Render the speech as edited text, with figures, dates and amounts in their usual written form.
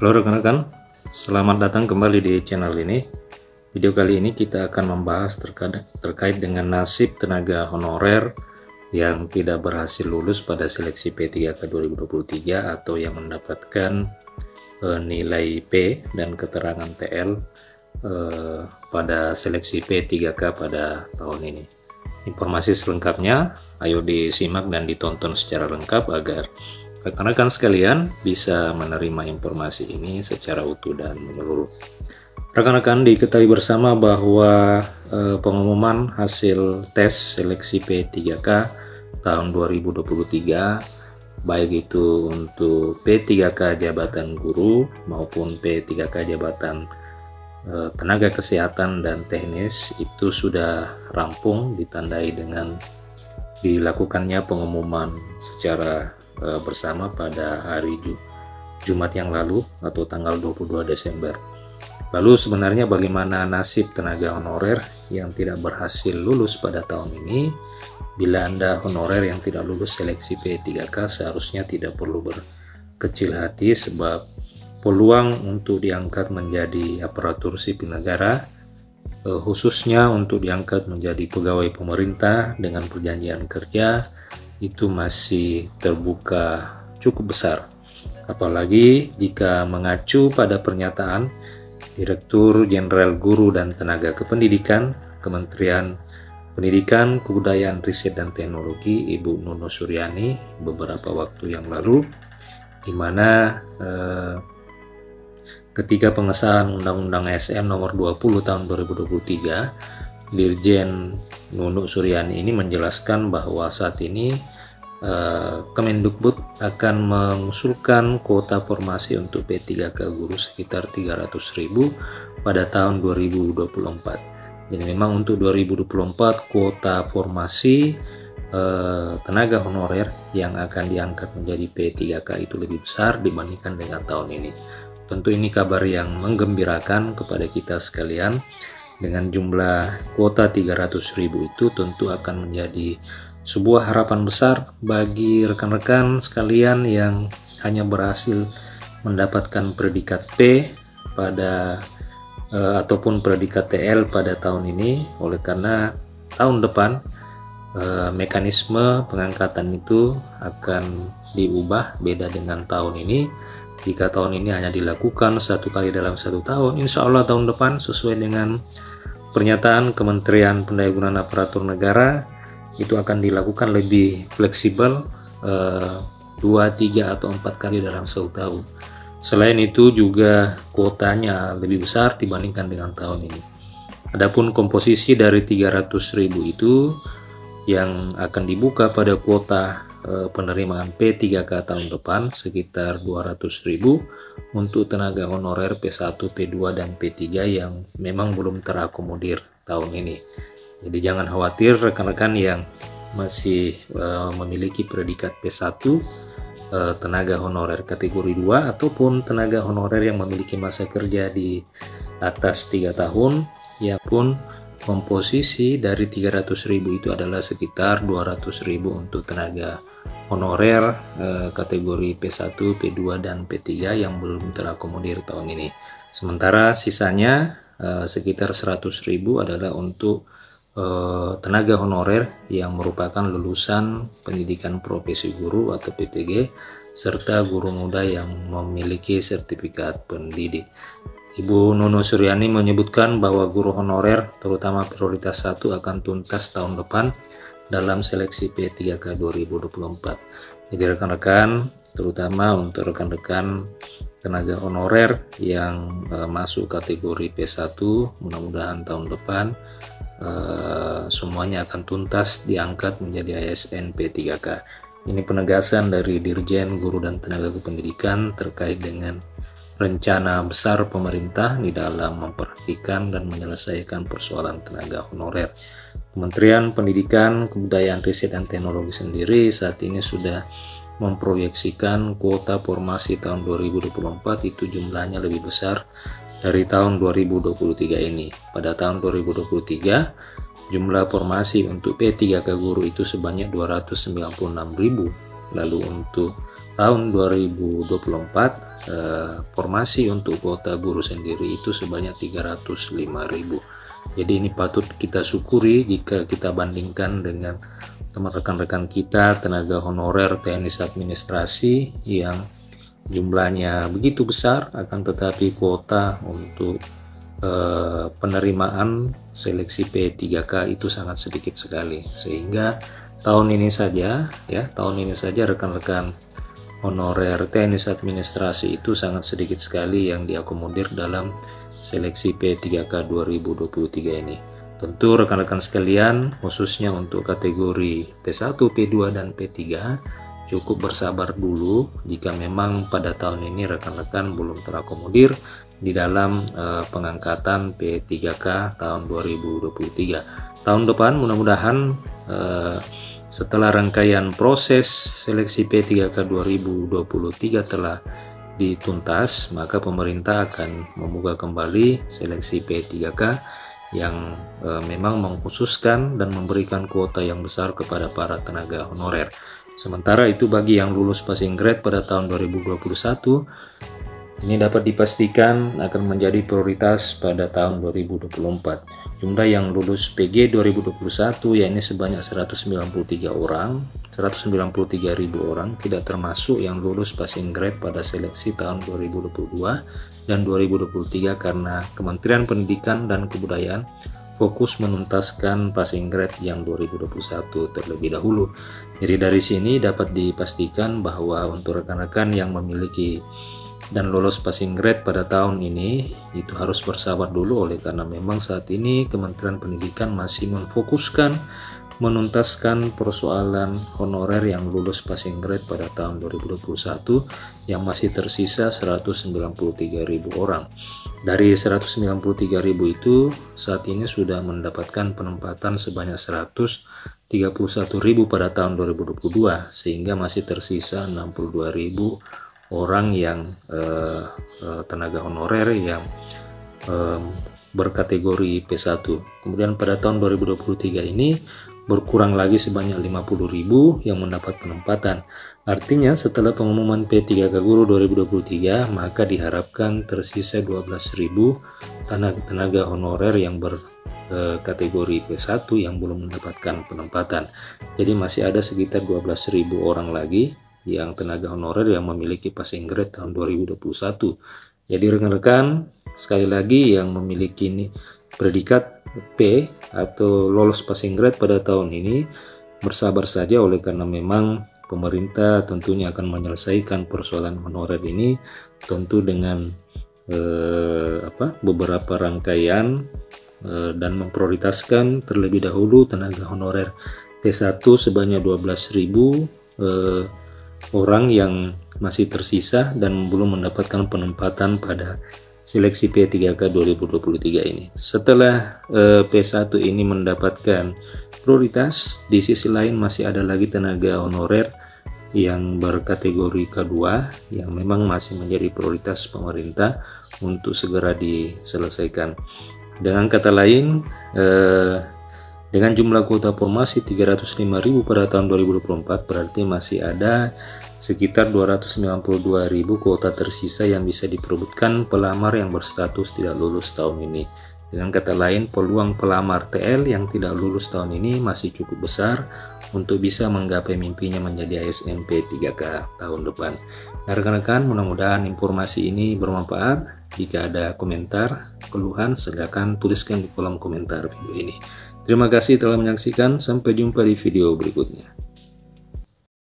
Halo rekan-rekan, selamat datang kembali di channel ini. Video kali ini kita akan membahas terkait dengan nasib tenaga honorer yang tidak berhasil lulus pada seleksi P3K 2023 atau yang mendapatkan nilai P dan keterangan TL pada seleksi P3K pada tahun ini. Informasi selengkapnya ayo disimak dan ditonton secara lengkap agar rekan-rekan sekalian bisa menerima informasi ini secara utuh dan menyeluruh. Rekan-rekan diketahui bersama bahwa pengumuman hasil tes seleksi P3K tahun 2023 baik itu untuk P3K jabatan guru maupun P3K jabatan tenaga kesehatan dan teknis itu sudah rampung, ditandai dengan dilakukannya pengumuman secara bersama pada hari Jumat yang lalu atau tanggal 22 Desember. Lalu sebenarnya bagaimana nasib tenaga honorer yang tidak berhasil lulus pada tahun ini? Bila Anda honorer yang tidak lulus seleksi P3K seharusnya tidak perlu berkecil hati, sebab peluang untuk diangkat menjadi aparatur sipil negara, khususnya untuk diangkat menjadi pegawai pemerintah dengan perjanjian kerja, itu masih terbuka cukup besar. Apalagi jika mengacu pada pernyataan Direktur Jenderal Guru dan Tenaga Kependidikan Kementerian Pendidikan, Kebudayaan, Riset dan Teknologi Ibu Nunu Suryani beberapa waktu yang lalu, di mana ketika pengesahan Undang-Undang ASN nomor 20 tahun 2023, Dirjen Nunu Suryani ini menjelaskan bahwa saat ini Kemendikbud akan mengusulkan kuota formasi untuk P3K guru sekitar 300.000 pada tahun 2024. Jadi memang untuk 2024 kuota formasi tenaga honorer yang akan diangkat menjadi P3K itu lebih besar dibandingkan dengan tahun ini. Tentu ini kabar yang menggembirakan kepada kita sekalian. Dengan jumlah kuota 300.000 itu tentu akan menjadi sebuah harapan besar bagi rekan-rekan sekalian yang hanya berhasil mendapatkan predikat P pada ataupun predikat TL pada tahun ini. Oleh karena tahun depan mekanisme pengangkatan itu akan diubah beda dengan tahun ini. Jika tahun ini hanya dilakukan satu kali dalam satu tahun, insya Allah tahun depan sesuai dengan pernyataan Kementerian Pendayagunaan Aparatur Negara itu akan dilakukan lebih fleksibel 2, 3 atau 4 kali dalam satu tahun. Selain itu juga kuotanya lebih besar dibandingkan dengan tahun ini. Adapun komposisi dari 300.000 itu yang akan dibuka pada kuota penerimaan P3K tahun depan sekitar 200.000 untuk tenaga honorer P1, P2 dan P3 yang memang belum terakomodir tahun ini. Jadi jangan khawatir rekan-rekan yang masih memiliki predikat P1, tenaga honorer kategori 2 ataupun tenaga honorer yang memiliki masa kerja di atas 3 tahun, ya pun komposisi dari 300.000 itu adalah sekitar 200.000 untuk tenaga honorer kategori P1, P2 dan P3 yang belum terakomodir tahun ini. Sementara sisanya sekitar 100.000 adalah untuk tenaga honorer yang merupakan lulusan pendidikan profesi guru atau PPG serta guru muda yang memiliki sertifikat pendidik. Ibu Nunu Suryani menyebutkan bahwa guru honorer terutama prioritas 1 akan tuntas tahun depan dalam seleksi P3K 2024. Jadi rekan-rekan, terutama untuk rekan-rekan tenaga honorer yang masuk kategori P1, mudah-mudahan tahun depan semuanya akan tuntas diangkat menjadi ASN P3K. Ini penegasan dari Dirjen Guru dan Tenaga Kependidikan terkait dengan rencana besar pemerintah di dalam memperhatikan dan menyelesaikan persoalan tenaga honorer. Kementerian Pendidikan, Kebudayaan, Riset dan Teknologi sendiri saat ini sudah memproyeksikan kuota formasi tahun 2024 itu jumlahnya lebih besar dari tahun 2023 ini. Pada tahun 2023 jumlah formasi untuk P3K guru itu sebanyak 296.000. Lalu untuk tahun 2024 formasi untuk kuota guru sendiri itu sebanyak 305.000. Jadi ini patut kita syukuri jika kita bandingkan dengan teman rekan-rekan kita tenaga honorer teknis administrasi yang jumlahnya begitu besar, akan tetapi kuota untuk penerimaan seleksi P3K itu sangat sedikit sekali, sehingga tahun ini saja rekan-rekan honorer teknis administrasi itu sangat sedikit sekali yang diakomodir dalam seleksi P3K 2023 ini. Tentu rekan-rekan sekalian, khususnya untuk kategori P1, P2, dan P3, cukup bersabar dulu jika memang pada tahun ini rekan-rekan belum terakomodir di dalam pengangkatan P3K tahun 2023. Tahun depan mudah-mudahan setelah rangkaian proses seleksi P3K 2023 telah dituntas, maka pemerintah akan membuka kembali seleksi P3K yang memang mengkhususkan dan memberikan kuota yang besar kepada para tenaga honorer. Sementara itu bagi yang lulus passing grade pada tahun 2021, ini dapat dipastikan akan menjadi prioritas pada tahun 2024. Jumlah yang lulus PG 2021 yakni sebanyak 193 orang, 193.000 orang, tidak termasuk yang lulus passing grade pada seleksi tahun 2022 dan 2023 karena Kementerian Pendidikan dan Kebudayaan fokus menuntaskan passing grade yang 2021 terlebih dahulu. Jadi dari sini dapat dipastikan bahwa untuk rekan-rekan yang memiliki dan lolos passing grade pada tahun ini itu harus bersabar dulu, oleh karena memang saat ini Kementerian Pendidikan masih memfokuskan menuntaskan persoalan honorer yang lulus passing grade pada tahun 2021 yang masih tersisa 193.000 orang. Dari 193.000 itu saat ini sudah mendapatkan penempatan sebanyak 131.000 pada tahun 2022, sehingga masih tersisa 62.000 orang yang tenaga honorer yang berkategori P1. Kemudian pada tahun 2023 ini berkurang lagi sebanyak 50.000 yang mendapat penempatan. Artinya setelah pengumuman P3K Guru 2023, maka diharapkan tersisa 12.000 tenaga honorer yang berkategori P1 yang belum mendapatkan penempatan. Jadi masih ada sekitar 12.000 orang lagi yang tenaga honorer yang memiliki passing grade tahun 2021. Jadi rekan-rekan sekali lagi yang memiliki predikat P atau lolos passing grade pada tahun ini bersabar saja, oleh karena memang pemerintah tentunya akan menyelesaikan persoalan honorer ini tentu dengan beberapa rangkaian dan memprioritaskan terlebih dahulu tenaga honorer P1 sebanyak 12.000 orang yang masih tersisa dan belum mendapatkan penempatan pada seleksi P3K 2023 ini. Setelah P1 ini mendapatkan prioritas, di sisi lain masih ada lagi tenaga honorer yang berkategori K2 yang memang masih menjadi prioritas pemerintah untuk segera diselesaikan. Dengan kata lain, dengan jumlah kuota formasi 305.000 pada tahun 2024, berarti masih ada sekitar 292.000 kuota tersisa yang bisa diperebutkan pelamar yang berstatus tidak lulus tahun ini. Dengan kata lain, peluang pelamar TL yang tidak lulus tahun ini masih cukup besar untuk bisa menggapai mimpinya menjadi ASN P3K tahun depan. Nah, rekan-rekan, mudah-mudahan informasi ini bermanfaat. Jika ada komentar, keluhan, silakan tuliskan di kolom komentar video ini. Terima kasih telah menyaksikan, sampai jumpa di video berikutnya.